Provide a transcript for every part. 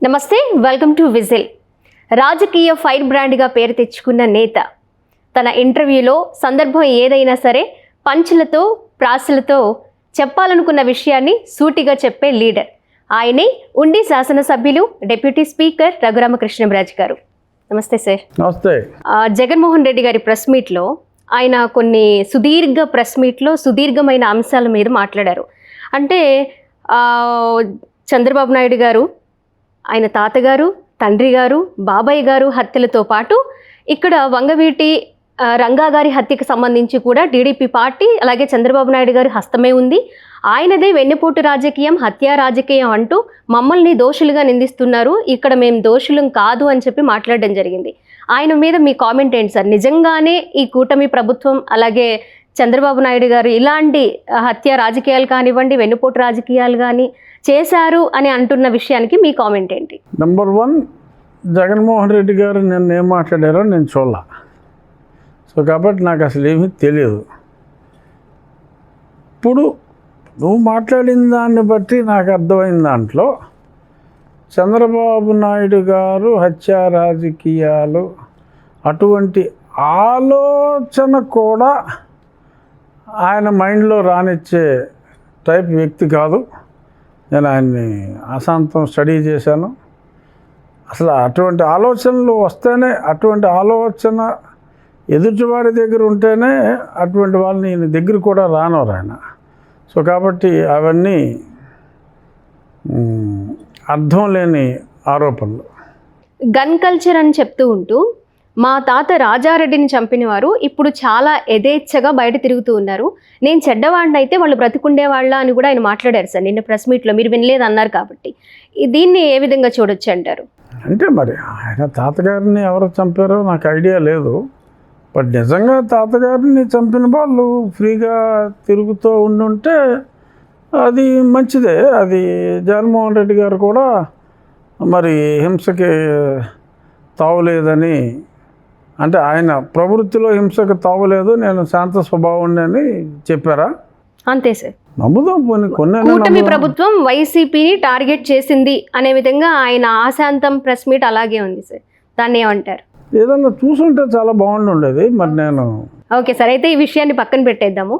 నమస్తే, welcome to whistle. రాజకీయ fire బ్రాండ్గా పేరు తెచ్చుకున్న నేత తన ఇంటర్వ్యూలో సందర్భం ఏదైనా సరే పంచులతో ప్రాసలతో చెప్పాలనుకున్న విషయాన్ని సూటిగా చెప్పే లీడర్. ఆయనే ఉండి శాసనసభ్యులు డిప్యూటీ స్పీకర్ రఘురామకృష్ణంరాజు గారు. నమస్తే సార్. నమస్తే. జగన్మోహన్ రెడ్డి గారి ప్రెస్ మీట్లో ఆయన కొన్ని సుదీర్ఘమైన అంశాల మీద మాట్లాడారు. అంటే చంద్రబాబు నాయుడు గారు, ఆయన తాతగారు, తండ్రి గారు, బాబాయ్ గారు హత్యలతో పాటు ఇక్కడ వంగవీటి రంగా గారి హత్యకు సంబంధించి కూడా టీడీపీ పార్టీ అలాగే చంద్రబాబు నాయుడు గారి హస్తమే ఉంది. ఆయనదే వెన్నుపోటు రాజకీయం, హత్యా రాజకీయం అంటూ మమ్మల్ని దోషులుగా నిందిస్తున్నారు, ఇక్కడ మేము దోషులం కాదు అని చెప్పి మాట్లాడడం జరిగింది. ఆయన మీద మీ కామెంట్ ఏంటి సార్? నిజంగానే ఈ కూటమి ప్రభుత్వం అలాగే చంద్రబాబు నాయుడు గారు ఇలాంటి హత్య రాజకీయాలు కానివ్వండి, వెన్నుపోటు రాజకీయాలు కానీ చేశారు అని అంటున్న విషయానికి మీ కామెంట్ ఏంటి? నెంబర్ 1, జగన్మోహన్ రెడ్డి గారు నిన్న ఏం మాట్లాడారో నేను చూడాల. సో కాబట్టి నాకు అసలు ఏమీ తెలియదు. ఇప్పుడు నువ్వు మాట్లాడిన దాన్ని బట్టి నాకు అర్థమైన దాంట్లో చంద్రబాబు నాయుడు గారు హత్యా రాజకీయాలు అటువంటి ఆలోచన కూడా ఆయన మైండ్లో రానిచ్చే టైప్ వ్యక్తి కాదు. నేను ఆయన్ని అశాంతం స్టడీ చేశాను. అసలు అటువంటి ఆలోచనలు వస్తేనే, అటువంటి ఆలోచన ఎదుటివారి దగ్గర ఉంటేనే అటువంటి వాళ్ళని ఈయన దగ్గర కూడా రానవరు ఆయన. సో కాబట్టి అవన్నీ అర్థం లేని ఆరోపణలు. గన్ కల్చర్ అని చెప్తూ ఉంటూ మా తాత రాజారెడ్డిని చంపిన వారు ఇప్పుడు చాలా యథేచ్ఛగా బయట తిరుగుతూ ఉన్నారు, నేను చెడ్డవాడిని అయితే వాళ్ళు బ్రతికుండేవాళ్ళ అని కూడా ఆయన మాట్లాడారు సార్ నిన్న ప్రెస్ మీట్లో. మీరు వినలేదు అన్నారు కాబట్టి దీన్ని ఏ విధంగా చూడొచ్చు అంటారు? అంటే మరి ఆయన తాతగారిని ఎవరు చంపారో నాకు ఐడియా లేదు. బట్ నిజంగా తాతగారిని చంపిన వాళ్ళు ఫ్రీగా తిరుగుతూ ఉండుంటే అది మంచిదే. అది జగన్మోహన్ రెడ్డి గారు కూడా మరి హింసకి తావులేదని, అంటే ఆయన ప్రవృత్తిలో హింసకు తావులేదు, నేను శాంత స్వభావం అని చెప్పారా? అంతే సార్. నమ్ముదాం. కూటమి ప్రభుత్వం వైసీపీని టార్గెట్ చేసింది అనే విధంగా ఆయన ఆశాంతం ప్రెస్ మీట్ అలాగే ఉంది సార్, దాన్ని ఏమంటారు? ఏదన్నా చూసుంటే చాలా బాగుండేది. మరి నేను ఓకే సార్, అయితే ఈ విషయాన్ని పక్కన పెట్టేద్దాము.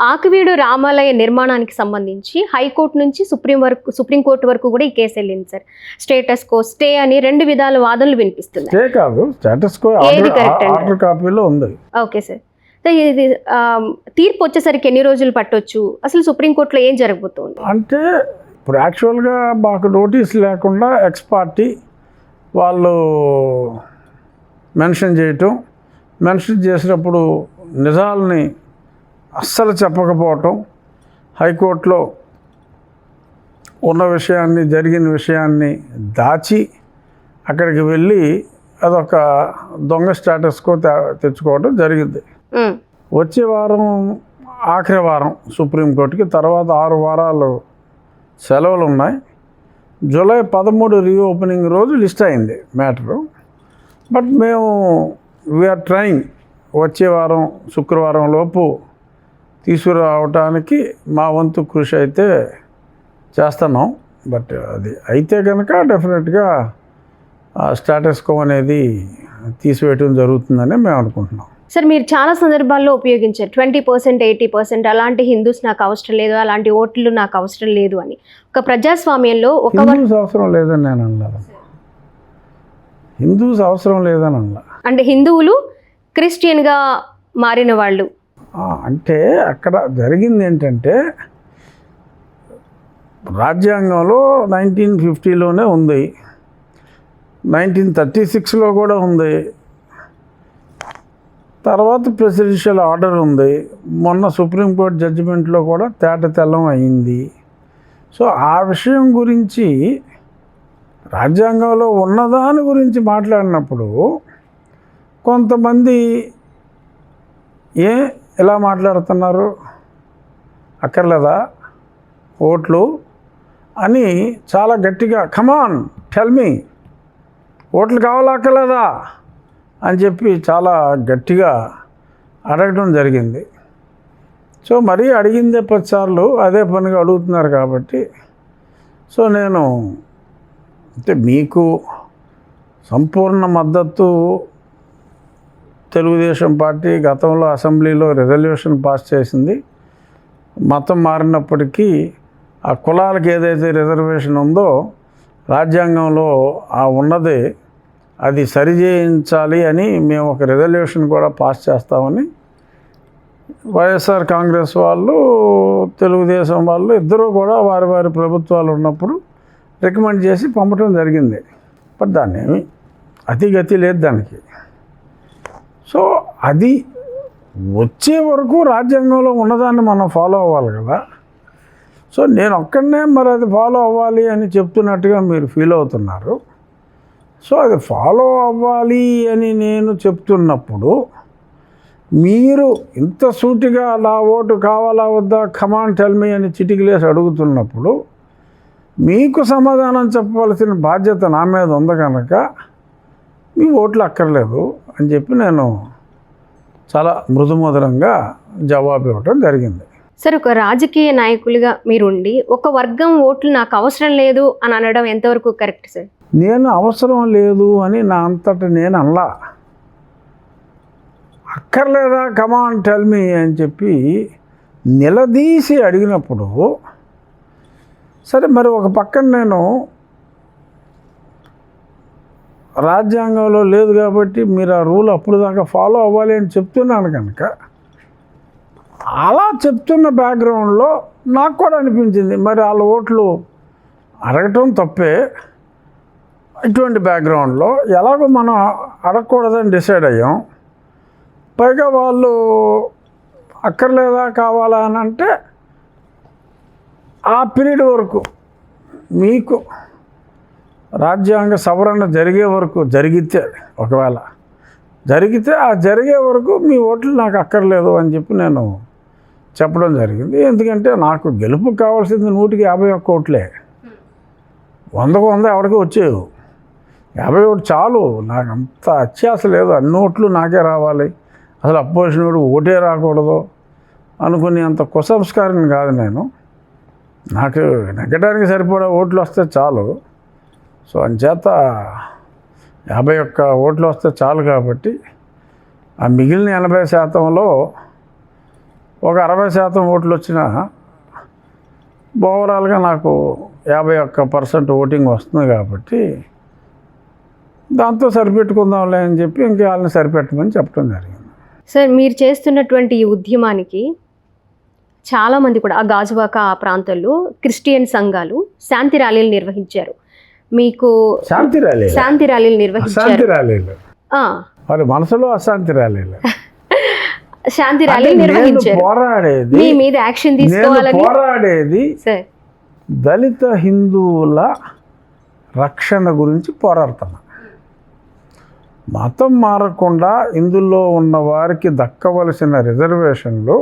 ఆకివీడు రామాలయ నిర్మాణానికి సంబంధించి హైకోర్టు నుంచి సుప్రీంకోర్టు వరకు కూడా ఈ కేసు వెళ్ళింది సార్. స్టేటస్ కో, స్టే అని 2 విధాల వాదనలు వినిపిస్తున్నాయి. స్టే కాదు, స్టేటస్ కో ఆర్డర్ కాపీలో ఉంది. Okay sir. ఇది తీర్పు వచ్చేసరికి ఎన్ని రోజులు పట్టొచ్చు? అసలు సుప్రీంకోర్టులో ఏం జరగబోతుంది? అంటే ఇప్పుడు యాక్చువల్గా మాకు నోటీస్ లేకుండా ఎక్స్ పార్టీ వాళ్ళు మెన్షన్ చేసినప్పుడు నిజాలని అస్సలు చెప్పకపోవటం, హైకోర్టులో ఉన్న విషయాన్ని, జరిగిన విషయాన్ని దాచి అక్కడికి వెళ్ళి అదొక దొంగ స్టేటస్కో తెచ్చుకోవడం జరిగింది. వచ్చే వారం ఆఖరి వారం సుప్రీంకోర్టుకి, తర్వాత 6 వారాలు సెలవులు ఉన్నాయి. జూలై 13 రీఓపెనింగ్ రోజు లిస్ట్ అయింది మ్యాటరు. బట్ మేము వీఆర్ ట్రైయింగ్ వచ్చే వారం శుక్రవారం లోపు తీసుకురావటానికి మా వంతు కృషి అయితే చేస్తున్నాం. బట్ అది అయితే కనుక డెఫినెట్గా స్టేటస్ కో అనేది తీసివేయటం జరుగుతుందని మేము అనుకుంటున్నాం. సార్, మీరు చాలా సందర్భాల్లో ఉపయోగించారు 20%, 80% అలాంటి హిందూస్ నాకు అవసరం లేదు, అలాంటి ఓట్లు నాకు అవసరం లేదు అని. ఒక ప్రజాస్వామ్యంలో హిందూస్ అవసరం లేదని నేను అన్నాను. హిందూస్ అవసరం లేదని అన్నా. అంటే హిందువులు క్రిస్టియన్గా మారిన వాళ్ళు అంటే అక్కడ జరిగింది ఏంటంటే, రాజ్యాంగంలో 1950లోనే ఉంది, 1936లో కూడా ఉంది, తర్వాత ప్రెసిడెన్షియల్ ఆర్డర్ ఉంది, మొన్న సుప్రీంకోర్టు జడ్జిమెంట్లో కూడా తెల్లం అయింది. సో ఆ విషయం గురించి రాజ్యాంగంలో ఉన్నదాని గురించి మాట్లాడినప్పుడు కొంతమంది ఎలా మాట్లాడుతున్నారు, అక్కర్లేదా ఓట్లు అని చాలా గట్టిగా కమాన్ టెల్ మీ, ఓట్లు కావాలా అక్కర్లేదా అని చెప్పి చాలా గట్టిగా అడగడం జరిగింది. సో మరీ అడిగిందే 10 సార్లు అదే పనిగా అడుగుతున్నారు కాబట్టి సో నేను అంటే మీకు సంపూర్ణ మద్దతు తెలుగుదేశం పార్టీ గతంలో అసెంబ్లీలో రెజల్యూషన్ పాస్ చేసింది. మతం మారినప్పటికీ ఆ కులాలకు ఏదైతే రిజర్వేషన్ ఉందో రాజ్యాంగంలో ఆ ఉన్నది అది సరిచేయించాలి అని మేము ఒక రెజల్యూషన్ కూడా పాస్ చేస్తామని వైఎస్ఆర్ కాంగ్రెస్ వాళ్ళు, తెలుగుదేశం వాళ్ళు ఇద్దరూ కూడా వారి వారి ప్రభుత్వాలు ఉన్నప్పుడు రికమెండ్ చేసి పంపడం జరిగింది. బట్ దాన్ని ఏమి అతిగతి లేదు దానికి. సో అది వచ్చే వరకు రాజ్యాంగంలో ఉన్నదాన్ని మనం ఫాలో అవ్వాలి కదా. సో నేను ఒక్కడనే మరి అది ఫాలో అవ్వాలి అని చెప్తున్నట్టుగా మీరు ఫీల్ అవుతున్నారు. సో అది ఫాలో అవ్వాలి అని నేను చెప్తున్నప్పుడు మీరు ఇంత సూటిగా నా ఓటు కావాలా వద్దా కమాన్ టెల్ మీ అని చిటికలేసి అడుగుతున్నప్పుడు మీకు సమాధానం చెప్పవలసిన బాధ్యత నా మీద ఉంది కనుక మీ ఓట్లు అక్కర్లేదు అని చెప్పి నేను చాలా మృదుమధురంగా జవాబు ఇవ్వటం జరిగింది. సార్, ఒక రాజకీయ నాయకులుగా మీరుండి ఒక వర్గం ఓట్లు నాకు అవసరం లేదు అని అనడం ఎంతవరకు కరెక్ట్ సార్? నేను అవసరం లేదు అని నా అంతటా నేను అనలా. అక్కర్లేదా కమాన్ టెల్ మీ అని చెప్పి నిలదీసి అడిగినప్పుడు సరే మరి ఒక పక్కన నేను రాజ్యాంగంలో లేదు కాబట్టి మీరు ఆ రూల్ అప్పుడు దాకా ఫాలో అవ్వాలి అని చెప్తున్నాను కనుక అలా చెప్తున్న బ్యాక్గ్రౌండ్లో నాకు కూడా అనిపించింది మరి వాళ్ళ ఓట్లు అడగటం తప్పే. ఇటువంటి బ్యాక్గ్రౌండ్లో ఎలాగో మనం అడగకూడదని డిసైడ్ అయ్యాం. పైగా వాళ్ళు అక్కర్లేదా కావాలా అని అంటే ఆ పీరియడ్ వరకు మీకు రాజ్యాంగ సవరణ జరిగే వరకు ఒకవేళ జరిగితే ఆ జరిగే వరకు మీ ఓట్లు నాకు అక్కర్లేదు అని చెప్పి నేను చెప్పడం జరిగింది. ఎందుకంటే నాకు గెలుపు కావాల్సింది 151 ఓట్లే. 100కు 100 ఎవరికి వచ్చేవి. 51 చాలు. నాకు అంత అత్యాస లేదు అన్ని ఓట్లు నాకే రావాలి, అసలు అపోజిషన్ వాడు ఓటే రాకూడదు అనుకుని అంత కుసంస్కారం కాదు నేను. నాకు నెగ్గడానికి సరిపడా ఓట్లు వస్తే చాలు. సో అంచేత 51 ఓట్లు వస్తే చాలు కాబట్టి ఆ మిగిలిన 80%లో ఒక 60% ఓట్లు వచ్చినా ఓవరాల్గా నాకు 51% ఓటింగ్ వస్తుంది కాబట్టి దాంతో సరిపెట్టుకుందాంలే అని చెప్పి ఇంకా వాళ్ళని సరిపెట్టమని చెప్పడం జరిగింది. సార్, మీరు చేస్తున్నటువంటి ఈ ఉద్యమానికి చాలామంది కూడా ఆ గాజువాక ఆ ప్రాంతాల్లో క్రిస్టియన్ సంఘాలు శాంతి ర్యాలీలు నిర్వహించారు. మీకు శాంతి ర్యాలీలు నిర్వహించారు. వాళ్ళ మనసులో అశాంతి ర్యాలీలు శాంతి ర్యాలీలు నిర్వహించారు. పోరాడేది మీ మీద యాక్షన్ తీసుకోవాలని పోరాడేది దళిత హిందువుల రక్షణ గురించి పోరాడుతున్నా. మతం మారకుండా ఇందులో ఉన్న వారికి దక్కవలసిన రిజర్వేషన్లు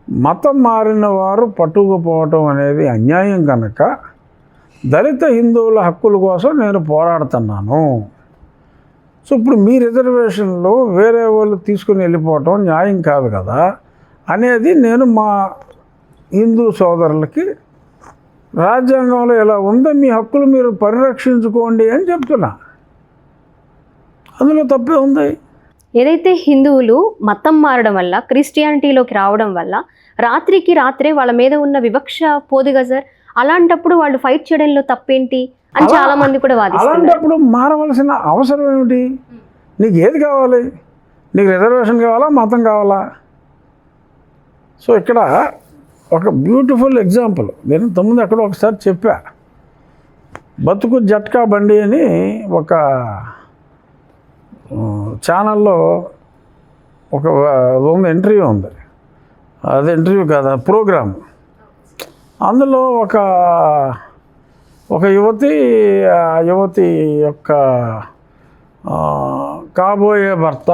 మతం మారిన వారు పట్టుకుపోవటం అనేది అన్యాయం కనుక దళిత హిందువుల హక్కుల కోసం నేను పోరాడుతున్నాను. సో ఇప్పుడు మీ రిజర్వేషన్లు వేరే వాళ్ళు తీసుకుని వెళ్ళిపోవటం న్యాయం కాదు కదా అనేది నేను మా హిందూ సోదరులకి రాజ్యాంగంలో ఎలా ఉందో మీ హక్కులు మీరు పరిరక్షించుకోండి అని చెప్తున్నా. అందులో తప్పే ఉంది. ఏదైతే హిందువులు మతం మారడం వల్ల క్రిస్టియానిటీలోకి రావడం వల్ల రాత్రికి రాత్రే వాళ్ళ మీద ఉన్న వివక్ష పోదుగా సార్, అలాంటప్పుడు వాళ్ళు ఫైట్ చేయడంలో తప్పేంటి అని చాలా మంది కూడా వాదిస్తున్నారు. అలాంటప్పుడు మారవలసిన అవసరం ఏమిటి? నీకు ఏది కావాలి? నీకు రిజర్వేషన్ కావాలా, మతం కావాలా? సో ఇక్కడ ఒక బ్యూటిఫుల్ ఎగ్జాంపుల్ నేను తొమ్మిది అక్కడ ఒకసారి చెప్పా. బతుకు జట్కా బండి అని ఒక ఛానల్లో ఒక ఇంటర్వ్యూ ఉంది. అది ఇంటర్వ్యూ కాదు, ప్రోగ్రామ్. అందులో ఒక యువతి యొక్క కాబోయే భర్త,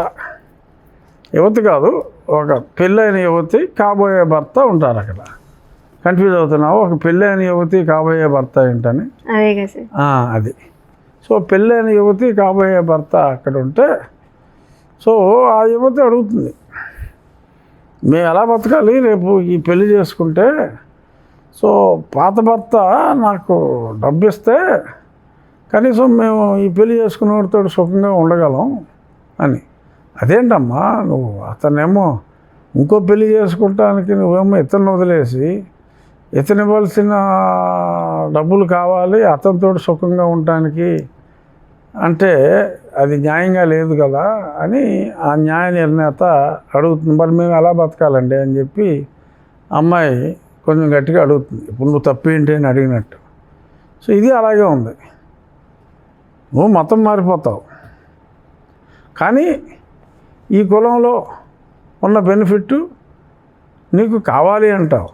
యువతి కాదు, ఒక పెళ్ళైన యువతి కాబోయే భర్త ఉంటారు అక్కడ. కన్ఫ్యూజ్ అవుతున్నావు, ఒక పెళ్ళైన యువతి కాబోయే భర్త ఏంటని. అది సో పెళ్ళైన యువతి కాబోయే భర్త అక్కడ ఉంటే సో ఆ యువతి అడుగుతుంది, మేము ఎలా బతకాలి రేపు ఈ పెళ్లి చేసుకుంటే? సో పాత భర్త నాకు డబ్బు ఇస్తే కనీసం మేము ఈ పెళ్లి చేసుకున్నవాడితో సుఖంగా ఉండగలం అని. అదేంటమ్మా నువ్వు అతనేమో ఇంకో పెళ్లి చేసుకుంటానికి నువ్వేమో ఇతన్ని వదిలేసి ఇతను ఇవ్వాల్సిన డబ్బులు కావాలి అతనితో సుఖంగా ఉండటానికి అంటే అది న్యాయంగా లేదు కదా అని ఆ న్యాయ నిర్ణేత అడుగుతుంది. మరి మేము ఎలా బతకాలండి అని చెప్పి అమ్మాయి కొంచెం గట్టిగా అడుగుతుంది. ఇప్పుడు నువ్వు తప్పేంటి అని అడిగినట్టు. సో ఇది అలాగే ఉంది. నువ్వు మతం మారిపోతావు కానీ ఈ కులంలో ఉన్న బెనిఫిట్ నీకు కావాలి అంటావు.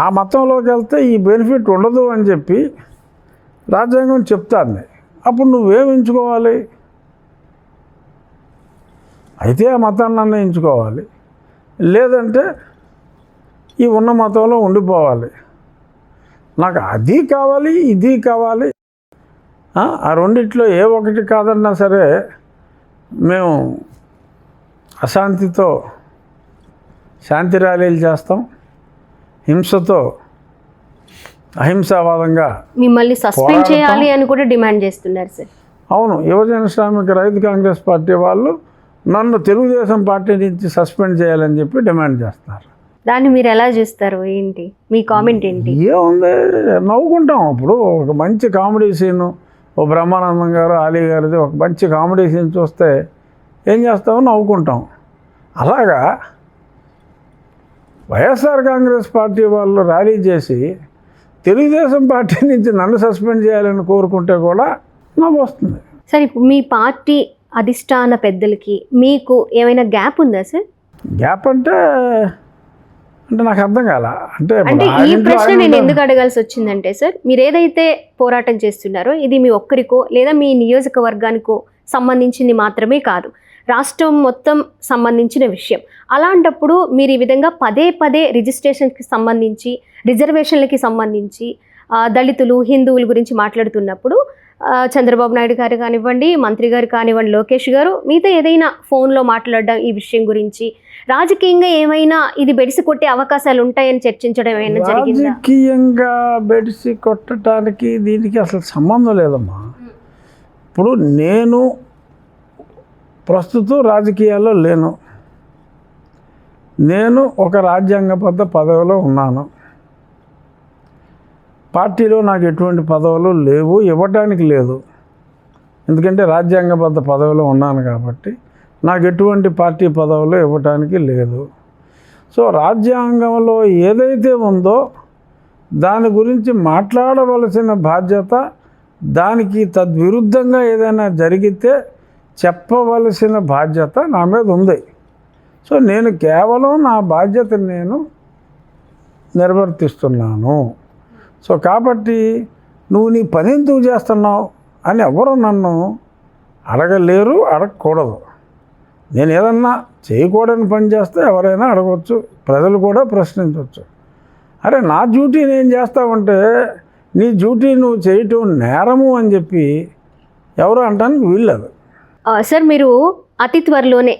ఆ మతంలోకి వెళ్తే ఈ బెనిఫిట్ ఉండదు అని చెప్పి రాజ్యాంగం చెప్తాంది. అప్పుడు నువ్వేం ఎంచుకోవాలి? అయితే ఆ మతాన్ని నిర్ణయించుకోవాలి, లేదంటే ఈ ఉన్న మతంలో ఉండిపోవాలి. నాకు అది కావాలి ఇది కావాలి, ఆ రెండిట్లో ఏ ఒకటి కాదన్నా సరే మేము అశాంతితో శాంతి ర్యాలీలు చేస్తాం, హింసతో అహింసావాదంగా మిమ్మల్ని సస్పెండ్ చేయాలి అని కూడా డిమాండ్ చేస్తున్నారు సార్. అవును, యువజన శ్రామిక రైతు కాంగ్రెస్ పార్టీ వాళ్ళు నన్ను తెలుగుదేశం పార్టీ నుంచి సస్పెండ్ చేయాలని చెప్పి డిమాండ్ చేస్తున్నారు. దాన్ని మీరు ఎలా చూస్తారు? ఏంటి మీ కామెంట్ ఏంటి? ఏముంది, నవ్వుకుంటాం. ఇప్పుడు ఒక మంచి కామెడీ సీను ఓ బ్రహ్మానందం గారు ఆలీ గారిది ఒక మంచి కామెడీ సీన్ చూస్తే ఏం చేస్తామో నవ్వుకుంటాం. అలాగా వైఎస్ఆర్ కాంగ్రెస్ పార్టీ వాళ్ళు ర్యాలీ చేసి తెలుగుదేశం పార్టీ నుంచి నన్ను సస్పెండ్ చేయాలని కోరుకుంటే కూడా నవ్వు వస్తుంది. సార్ ఇప్పుడు మీ పార్టీ అధిష్టాన పెద్దలకి మీకు ఏమైనా గ్యాప్ ఉందా సార్? గ్యాప్ అంటే నాకు అర్థం కాల. అంటే ఈ ప్రశ్న నేను ఎందుకు అడగాల్సి వచ్చిందంటే సార్, మీరు ఏదైతే పోరాటం చేస్తున్నారో ఇది మీ ఒక్కరికో లేదా మీ నియోజకవర్గానికో సంబంధించింది మాత్రమే కాదు, రాష్ట్రం మొత్తం సంబంధించిన విషయం. అలాంటప్పుడు మీరు ఈ విధంగా పదే పదే రిజిస్ట్రేషన్కి సంబంధించి రిజర్వేషన్లకి సంబంధించి దళితులు హిందువుల గురించి మాట్లాడుతున్నప్పుడు చంద్రబాబు నాయుడు గారు కానివ్వండి, మంత్రి గారు కానివ్వండి, లోకేష్ గారు మీతో ఏదైనా ఫోన్లో మాట్లాడడం ఈ విషయం గురించి రాజకీయంగా ఏమైనా ఇది బెడిసి కొట్టే అవకాశాలు ఉంటాయని చర్చించడం ఏమైనా జరిగిందా? రాజకీయంగా బెడిసి కొట్టడానికి దీనికి అసలు సంబంధం లేదమ్మా. ఇప్పుడు నేను ప్రస్తుతం రాజకీయాల్లో లేను, నేను ఒక రాజ్యాంగబద్ధ పదవిలో ఉన్నాను. పార్టీలో నాకు ఎటువంటి పదవులు లేవు, ఇవ్వడానికి లేదు. ఎందుకంటే రాజ్యాంగబద్ధ పదవిలో ఉన్నాను కాబట్టి నాకు ఎటువంటి పార్టీ పదవులు ఇవ్వడానికి లేదు. సో రాజ్యాంగంలో ఏదైతే ఉందో దాని గురించి మాట్లాడవలసిన బాధ్యత, దానికి తద్విరుద్ధంగా ఏదైనా జరిగితే చెప్పవలసిన బాధ్యత నా మీద ఉంది. సో నేను కేవలం నా బాధ్యతను నేను నిర్వర్తిస్తున్నాను. సో కాబట్టి నువ్వు నీ పని ఎందుకు చేస్తున్నావు అని ఎవరు నన్ను అడగలేరు, అడగకూడదు. నేను ఏదన్నా చేయకూడని పని చేస్తే ఎవరైనా అడగవచ్చు, ప్రజలు కూడా ప్రశ్నించవచ్చు. అరే నా డ్యూటీ నేను చేస్తామంటే నీ డ్యూటీ నువ్వు చేయటం నేరము అని చెప్పి ఎవరు అంటానికి వీల్లేదు. సార్ మీరు అతి త్వరలోనే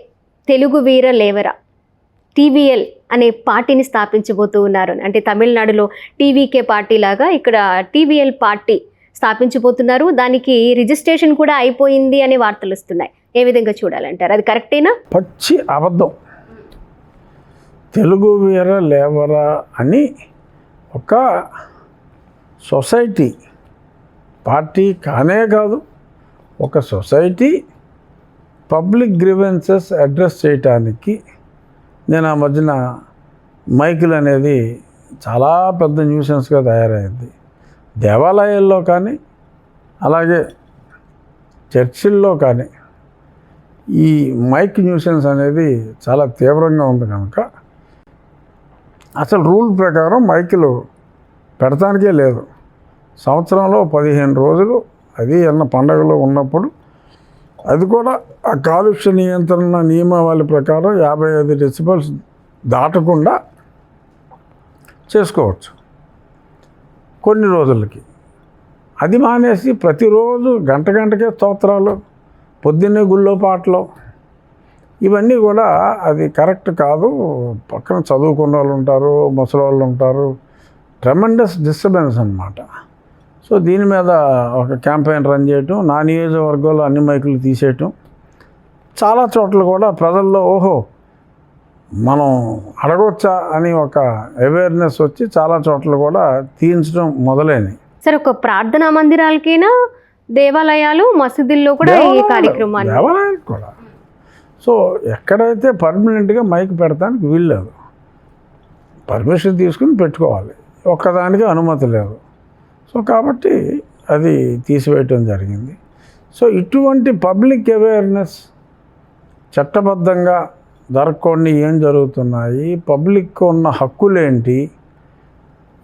తెలుగు వీర లేవరా TVL అనే పార్టీని స్థాపించబోతూ ఉన్నారు. అంటే తమిళనాడులో TVK పార్టీ లాగా ఇక్కడ TVL పార్టీ స్థాపించబోతున్నారు. దానికి రిజిస్ట్రేషన్ కూడా అయిపోయింది అనే వార్తలు వస్తున్నాయి. ఏ విధంగా చూడాలంటారు? అది కరెక్టేనా? పచ్చి అబద్ధం. తెలుగు వీర లేవరా అని ఒక సొసైటీ, పార్టీ కానే కాదు, ఒక సొసైటీ పబ్లిక్ గ్రీవెన్సెస్ అడ్రస్ చేయటానికి నేను ఆ మధ్యన మైకులు అనేది చాలా పెద్ద న్యూసెన్స్గా తయారైంది. దేవాలయాల్లో కానీ అలాగే చర్చిల్లో కానీ ఈ మైక్ న్యూసెన్స్ అనేది చాలా తీవ్రంగా ఉంది కనుక అసలు రూల్ ప్రకారం మైకులు పెడతానికే లేదు. సంవత్సరంలో 15 రోజులు, అది అన్న పండగలు ఉన్నప్పుడు, అది కూడా ఆ కాలుష్య నియంత్రణ నియమావళి ప్రకారం 55 డెసిబల్స్ దాటకుండా చేసుకోవచ్చు కొన్ని రోజులకి. అది మానేసి ప్రతిరోజు గంటకే స్తోత్రాలు, పొద్దున్నే గుళ్ళో పాటలు, ఇవన్నీ కూడా అది కరెక్ట్ కాదు. పక్కన చదువుకున్న వాళ్ళు ఉంటారు, ముసలి వాళ్ళు ఉంటారు, ట్రెమెండస్ డిస్టర్బెన్స్ అన్నమాట. సో దీని మీద ఒక క్యాంపెయిన్ రన్ చేయటం, నా నియోజకవర్గంలో అన్ని మైకులు తీసేయటం, చాలా చోట్ల కూడా ప్రజల్లో ఓహో మనం అడగొచ్చా అని ఒక అవేర్నెస్ వచ్చి చాలా చోట్ల కూడా తీయించడం మొదలైనవి. సార్, ఒక ప్రార్థనా మందిరాలకైనా, దేవాలయాలు, మసీదుల్లో కూడా ఈ కార్యక్రమాన్ని దేవాలయాలు కూడా. సో ఎక్కడైతే పర్మనెంట్గా మైక్ పెడతానికి వీల్లేదు, పర్మిషన్ తీసుకుని పెట్టుకోవాలి, ఒక్కదానికి అనుమతి లేదు. సో కాబట్టి అది తీసివేయటం జరిగింది. సో ఇటువంటి పబ్లిక్ అవేర్నెస్, చట్టబద్ధంగా జరగకుండా ఏం జరుగుతున్నాయి, పబ్లిక్ ఉన్న హక్కులేంటి,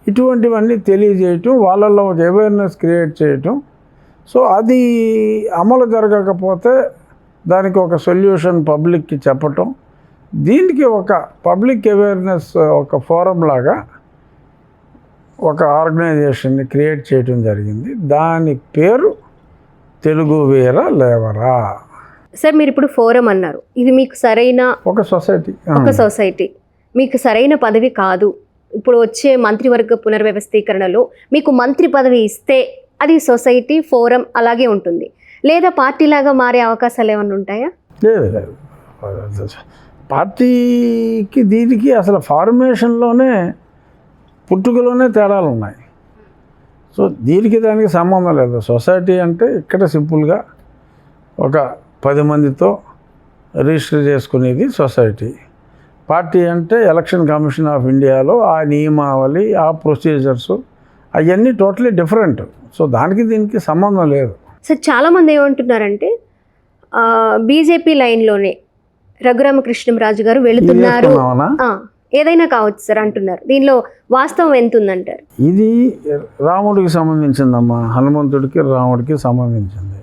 ఇటువంటివన్నీ తెలియజేయటం, వాళ్ళల్లో ఒక అవేర్నెస్ క్రియేట్ చేయటం. సో అది అమలు జరగకపోతే దానికి ఒక సొల్యూషన్ పబ్లిక్కి చెప్పటం, దీనికి ఒక పబ్లిక్ అవేర్నెస్ ఒక ఫోరం లాగా ఒక ఆర్గనైజేషన్ని క్రియేట్ చేయడం జరిగింది. దాని పేరు తెలుగు వీర లేవరా. సార్, మీరు ఇప్పుడు ఫోరం అన్నారు, ఇది మీకు సరైన ఒక సొసైటీ మీకు సరైన పదవి కాదు. ఇప్పుడు వచ్చే మంత్రివర్గ పునర్వ్యవస్థీకరణలో మీకు మంత్రి పదవి ఇస్తే అది సొసైటీ, ఫోరం అలాగే ఉంటుంది, లేదా పార్టీలాగా మారే అవకాశాలు ఏమైనా ఉంటాయా? లేదు, పార్టీకి దీనికి అసలు ఫార్మేషన్లోనే, పుట్టుకలోనే తేడాలు ఉన్నాయి. సో దీనికి దానికి సంబంధం లేదు. సొసైటీ అంటే ఇక్కడ సింపుల్గా ఒక 10 మందితో రిజిస్టర్ చేసుకునేది సొసైటీ. పార్టీ అంటే ఎలక్షన్ కమిషన్ ఆఫ్ ఇండియాలో ఆ నియమావళి, ఆ ప్రొసీజర్స్ అవన్నీ టోటలీ డిఫరెంట్. సో దానికి దీనికి సంబంధం లేదు. సార్, చాలామంది ఏమంటున్నారంటే బీజేపీ లైన్లోనే రఘురామకృష్ణంరాజు గారు వెళుతున్నారు, ఏదైనా కావచ్చు సార్ అంటున్నారు. దీనిలో వాస్తవం ఎంత ఉందంటారు? ఇది రాముడికి సంబంధించిందమ్మా, హనుమంతుడికి రాముడికి సంబంధించింది.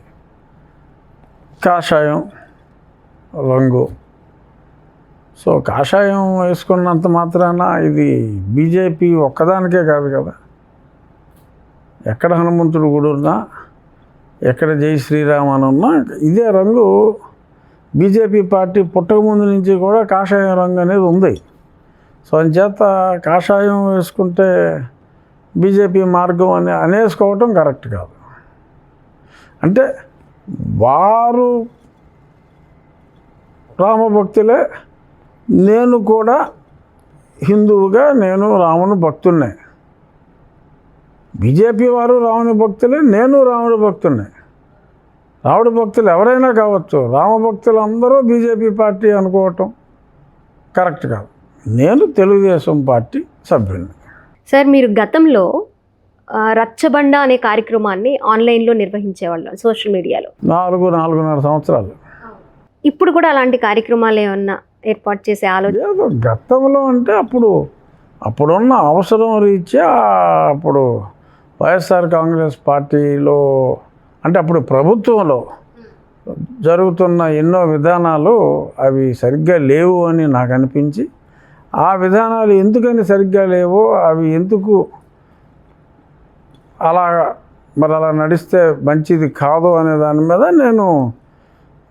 కాషాయం రంగు. సో కాషాయం వేసుకున్నంత మాత్రాన ఇది బీజేపీ ఒక్కదానికే కాదు కదా. ఎక్కడ హనుమంతుడు గుడి ఉన్నా, ఎక్కడ జై శ్రీరామ్ అని ఉన్నా ఇదే రంగు. బీజేపీ పార్టీ పుట్టక ముందు నుంచి కూడా కాషాయం రంగు అనేది ఉంది. సో అంచేత కాషాయం వేసుకుంటే బీజేపీ మార్గం అని అనేసుకోవటం కరెక్ట్ కాదు. అంటే వారు రామభక్తులే, నేను కూడా హిందువుగా నేను రాముని భక్తున్నే. బీజేపీ వారు రాముని భక్తులే, నేను రాముడి భక్తున్నే. రాముడి భక్తులు ఎవరైనా కావచ్చు, రామభక్తులు అందరూ బీజేపీ పార్టీ అనుకోవటం కరెక్ట్ కాదు. నేను తెలుగుదేశం పార్టీ సభ్యుని. సార్, మీరు గతంలో రచ్చబండ అనే కార్యక్రమాన్ని ఆన్లైన్లో నిర్వహించేవాళ్ళం, సోషల్ మీడియాలో 4.5 సంవత్సరాలు. ఇప్పుడు కూడా అలాంటి కార్యక్రమాలు ఏమన్నా ఏర్పాటు చేసే ఆలోచన? గతంలో అంటే అప్పుడున్న అవసరం రీత్యా అప్పుడు వైఎస్ఆర్ కాంగ్రెస్ పార్టీలో అంటే అప్పుడు ప్రభుత్వంలో జరుగుతున్న ఎన్నో విధానాలు అవి సరిగ్గా లేవు అని నాకు అనిపించి, ఆ విధానాలు ఎందుకని సరిగ్గా లేవో, అవి ఎందుకు అలా నడిస్తే మంచిది కాదు అనే దాని మీద నేను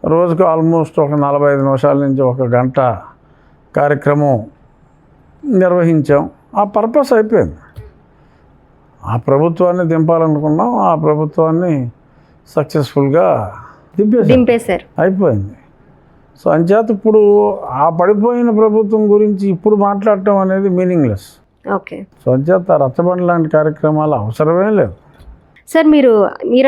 రోజుకు ఆల్మోస్ట్ ఒక 45 నిమిషాల నుంచి 1 గంట కార్యక్రమం నిర్వహించాం. ఆ పర్పస్ అయిపోయింది. ఆ ప్రభుత్వాన్ని దింపాలనుకున్నాం, ఆ ప్రభుత్వాన్ని సక్సెస్ఫుల్గా దింపేశారు, అయిపోయింది. సో అంచేత ఇప్పుడు ఆ పడిపోయిన ప్రభుత్వం గురించి ఇప్పుడు మాట్లాడటం అనేది మీనింగ్లెస్. ఓకే. సో అంచేత రచ్చబండ లాంటి కార్యక్రమాలు అవసరమే లేదు. సార్, మీరు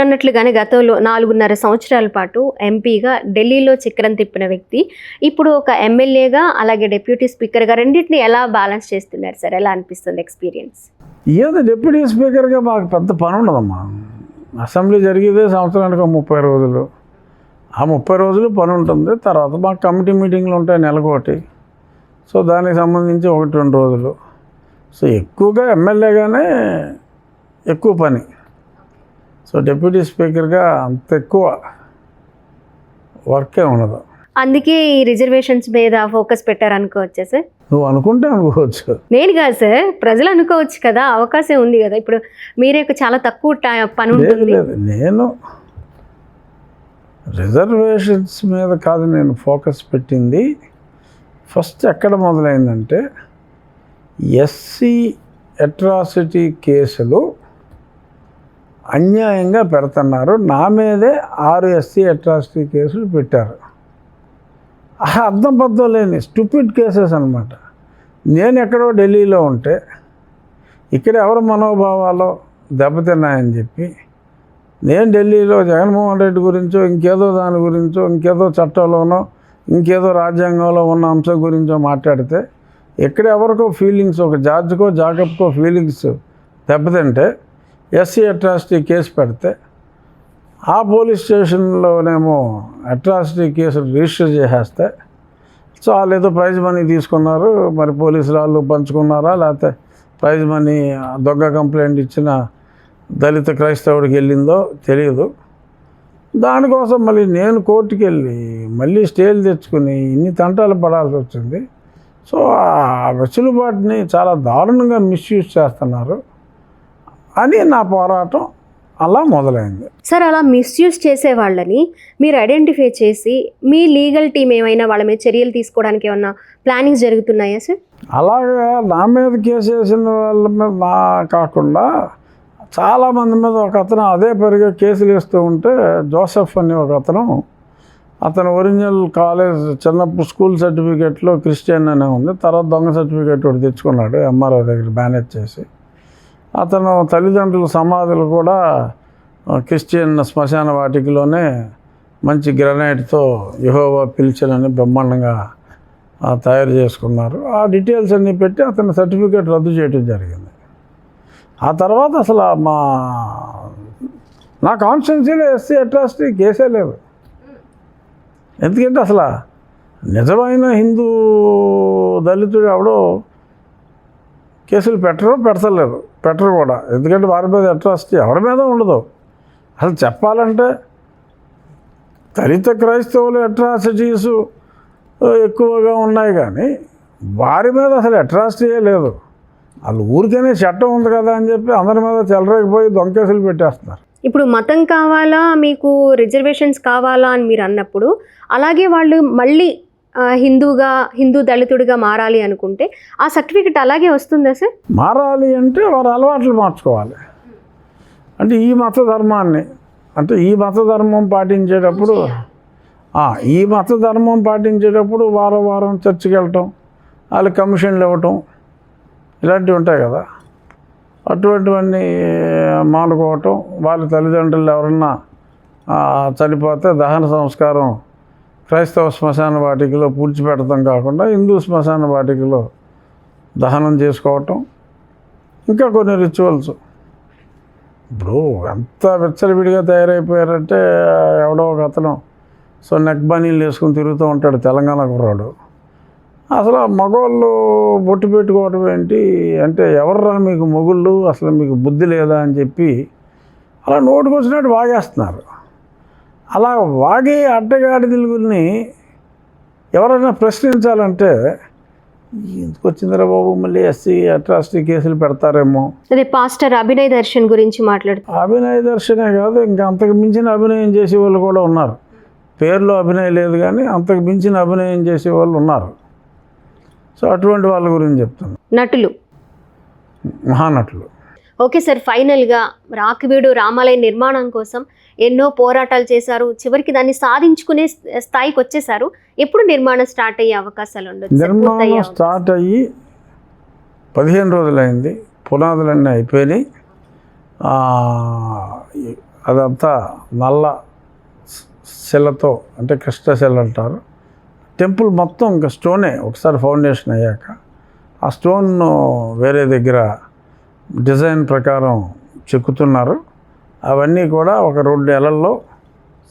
అన్నట్లుగానే గతంలో 4.5 సంవత్సరాల పాటు ఎంపీగా ఢిల్లీలో చక్రం తిప్పిన వ్యక్తి ఇప్పుడు ఒక ఎమ్మెల్యేగా, అలాగే డిప్యూటీ స్పీకర్గా రెండింటిని ఎలా బ్యాలెన్స్ చేస్తున్నారు సార్? ఎలా అనిపిస్తుంది ఎక్స్పీరియన్స్? ఏదో డిప్యూటీ స్పీకర్గా మాకు పెద్ద పని ఉండదమ్మా. అసెంబ్లీ జరిగేదే సంవత్సరానికి 30 రోజులు. ఆ 30 రోజులు పని ఉంటుంది. తర్వాత మాకు కమిటీ మీటింగ్లు ఉంటాయి నెలకోటి. సో దానికి సంబంధించి 1-2 రోజులు. సో ఎక్కువగా ఎమ్మెల్యేగానే ఎక్కువ పని. సో డిప్యూటీ స్పీకర్గా అంత ఎక్కువ వర్కే ఉండదు. అందుకే ఈ రిజర్వేషన్స్ మీద ఫోకస్ పెట్టారనుకోవచ్చా సార్? నువ్వు అనుకుంటే అనుకోవచ్చు. నేను కాదు సార్, ప్రజలు అనుకోవచ్చు కదా, అవకాశం ఉంది కదా. ఇప్పుడు మీరే చాలా తక్కువ పని ఉంటుంది. నేను రిజర్వేషన్స్ మీద కాదు నేను ఫోకస్ పెట్టింది. ఫస్ట్ ఎక్కడ మొదలైందంటే ఎస్సీ అట్రాసిటీ కేసులు అన్యాయంగా పెడుతున్నారు. నా మీదే 6 ఎస్సీ అట్రాసిటీ కేసులు పెట్టారు. అర్థం పద్ధం లేని స్టూపిడ్ కేసెస్ అనమాట. నేను ఎక్కడో ఢిల్లీలో ఉంటే ఇక్కడ ఎవరి మనోభావాలు దెబ్బతిన్నాయని చెప్పి నేను ఢిల్లీలో జగన్మోహన్ రెడ్డి గురించో ఇంకేదో దాని గురించో ఇంకేదో చట్టంలోనో ఇంకేదో రాజ్యాంగంలో ఉన్న అంశం గురించో మాట్లాడితే ఇక్కడ ఎవరికో ఫీలింగ్స్, ఒక జార్జ్కో జాకబ్కో ఫీలింగ్స్ దెబ్బతింటే ఎస్సీ అట్రాసిటీ కేసు పెడితే ఆ పోలీస్ స్టేషన్లోనేమో అట్రాసిటీ కేసులు రిజిస్టర్ చేసేస్తే సో వాళ్ళు ఏదో ప్రైజ్ మనీ తీసుకున్నారు, మరి పోలీసులు వాళ్ళు పంచుకున్నారా లేకపోతే ప్రైజ్ మనీ దొంగ కంప్లైంట్ ఇచ్చిన దళిత క్రైస్తవుడికి వెళ్ళిందో తెలియదు. దానికోసం మళ్ళీ నేను కోర్టుకి వెళ్ళి మళ్ళీ స్టేలు తెచ్చుకుని ఇన్ని తంటాలు పడాల్సి వచ్చింది. సో ఆ వెసులుబాటుని చాలా దారుణంగా మిస్యూజ్ చేస్తున్నారు అని నా పోరాటం అలా మొదలైంది. సార్, అలా మిస్యూజ్ చేసే వాళ్ళని మీరు ఐడెంటిఫై చేసి మీ లీగల్ టీం ఏమైనా వాళ్ళ మీద చర్యలు తీసుకోవడానికి ఏమన్నా ప్లానింగ్స్ జరుగుతున్నాయా సార్? అలాగా నా మీద కేసు వేసిన వాళ్ళ మీద నా కాకుండా చాలామంది మీద ఒక అతను అదే పరిగా కేసులు వేస్తూ ఉంటే జోసెఫ్ అని ఒక అతను ఒరిజినల్ కాలేజ్ చిన్నప్పుడు స్కూల్ సర్టిఫికేట్లో క్రిస్టియన్ అనే ఉంది. తర్వాత దొంగ సర్టిఫికేట్ ఒకటి తెచ్చుకున్నాడు ఎంఆర్ఓ దగ్గర మేనేజ్ చేసి. అతను తల్లిదండ్రుల సమాధులు కూడా క్రిస్టియన్ శ్మశాన వాటికలోనే మంచి గ్రనైట్తో యెహోవా పిలిచనని బ్రహ్మాండంగా తయారు చేసుకున్నారు. ఆ డీటెయిల్స్ అన్నీ పెట్టి అతని సర్టిఫికేట్ రద్దు చేయడం జరిగింది. ఆ తర్వాత అసలు నా కాన్స్టిట్యున్సీలో ఎస్సీ అట్రాసిటీ కేసే లేదు. ఎందుకంటే అసలు నిజమైన హిందూ దళితుడు ఎవడో కేసులు పెట్టరు కూడా. ఎందుకంటే వారి మీద అట్రాసిటీ ఎవరి మీద ఉండదు. అసలు చెప్పాలంటే దళిత క్రైస్తవులు అట్రాసిటీసు ఎక్కువగా ఉన్నాయి కానీ వారి మీద అసలు అట్రాసిటీయే లేదు. వాళ్ళు ఊరికనే చట్టం ఉంది కదా అని చెప్పి అందరి మీద చెలరేగిపోయి దొంగ కేసులు పెట్టేస్తున్నారు. ఇప్పుడు మతం కావాలా, మీకు రిజర్వేషన్స్ కావాలా అని మీరు అన్నప్పుడు, అలాగే వాళ్ళు మళ్ళీ హిందూ దళితుడిగా మారాలి అనుకుంటే ఆ సర్టిఫికెట్ అలాగే వస్తుందా సార్? మారాలి అంటే వారి అలవాట్లు మార్చుకోవాలి. అంటే ఈ మత ధర్మాన్ని ఈ మత ధర్మం పాటించేటప్పుడు వారం చర్చికి వెళ్ళటం, వాళ్ళకి కమిషన్లు ఇవ్వటం ఇలాంటివి ఉంటాయి కదా. అటువంటివన్నీ మానుకోవటం, వాళ్ళ తల్లిదండ్రులు ఎవరన్నా చనిపోతే దహన సంస్కారం క్రైస్తవ శ్మశాన వాటికలో పూడ్చిపెట్టడం కాకుండా హిందూ శ్మశాన వాటికలో దహనం చేసుకోవటం, ఇంకా కొన్ని రిచువల్స్. ఇప్పుడు ఎంత విచ్చలవిడిగా తయారైపోయారంటే ఎవడో ఒక అతను నెక్ బనీలు వేసుకుని తిరుగుతూ ఉంటాడు తెలంగాణ కుర్రాడు. అసలు మగవాళ్ళు బొట్టు పెట్టుకోవడం ఏంటి అంటే, ఎవర్రా మీకు మొగుళ్ళు, అసలు మీకు బుద్ధి లేదా అని చెప్పి అలా నోటుకు వచ్చినట్టు వాగేస్తున్నారు. అలా వాగే అడ్డగాడిదలుగుల్ని ఎవరైనా ప్రశ్నించాలంటే ఎందుకు వచ్చిందిరా బాబు మళ్ళీ ఎస్సీ అట్రాసిటీ కేసులు పెడతారేమో. అదే పాస్టర్ అభినయ్ దర్శన్ గురించి మాట్లాడుతారు. అభినయ్ దర్శనే కాదు, ఇంకా అంతకు మించిన అభినయం చేసే వాళ్ళు కూడా ఉన్నారు. పేరులో అభినయం లేదు కానీ అంతకు మించిన అభినయం చేసే వాళ్ళు ఉన్నారు. సో అటువంటి వాళ్ళ గురించి చెప్తాను. నటులు, మహానటులు. ఓకే సార్, ఫైనల్గా రాకివీడు రామాలయ నిర్మాణం కోసం ఎన్నో పోరాటాలు చేశారు, చివరికి దాన్ని సాధించుకునే స్థాయికి వచ్చేసారు. ఎప్పుడు నిర్మాణం స్టార్ట్ అయ్యే అవకాశాలు ఉండదు? నిర్మాణం స్టార్ట్ అయ్యి 15 రోజులైంది, పునాదులన్నీ అయిపోయినాయి. అదంతా నల్ల శిలతో, అంటే కృష్ణశిల అంటారు. టెంపుల్ మొత్తం ఇంకా స్టోనే. ఒకసారి ఫౌండేషన్ అయ్యాక ఆ స్టోన్ వేరే దగ్గర డిజైన్ ప్రకారం చెక్కుతున్నారు. అవన్నీ కూడా ఒక 2 నెలల్లో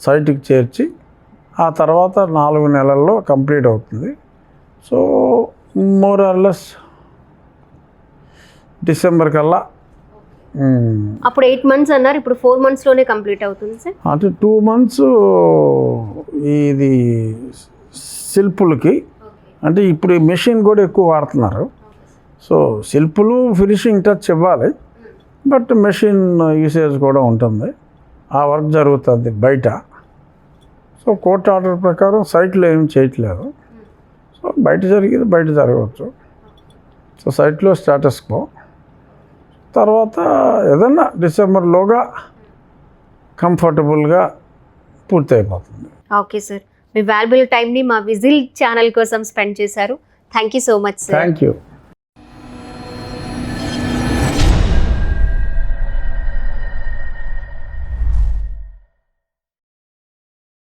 సైట్కి చేర్చి ఆ తర్వాత 4 నెలల్లో కంప్లీట్ అవుతుంది. So more or less December కల్లా. అప్పుడు 8 months అన్నారు, ఇప్పుడు 4 monthsలోనే కంప్లీట్ అవుతుంది సార్. అంటే 2 months ఇది శిల్పులకి, అంటే ఇప్పుడు ఈ మెషిన్ కూడా ఎక్కువ వాడుతున్నారు. సో శిల్పులు ఫినిషింగ్ టచ్ ఇవ్వాలి, బట్ మెషిన్ యూసేజ్ కూడా ఉంటుంది. ఆ వర్క్ జరుగుతుంది బయట. సో కోర్టు ఆర్డర్ ప్రకారం సైట్లో ఏం చేయట్లేదు. సో బయట జరిగేది బయట జరగవచ్చు. సో సైట్లో స్టేటస్ కో. తర్వాత ఏదన్నా డిసెంబర్లోగా కంఫర్టబుల్గా పూర్తయిపోతుంది. ఓకే సార్, మీ వాల్యుబుల్ టైంని మా విజిల్ ఛానల్ కోసం స్పెండ్ చేశారు. Thank you so much sir. Thank you.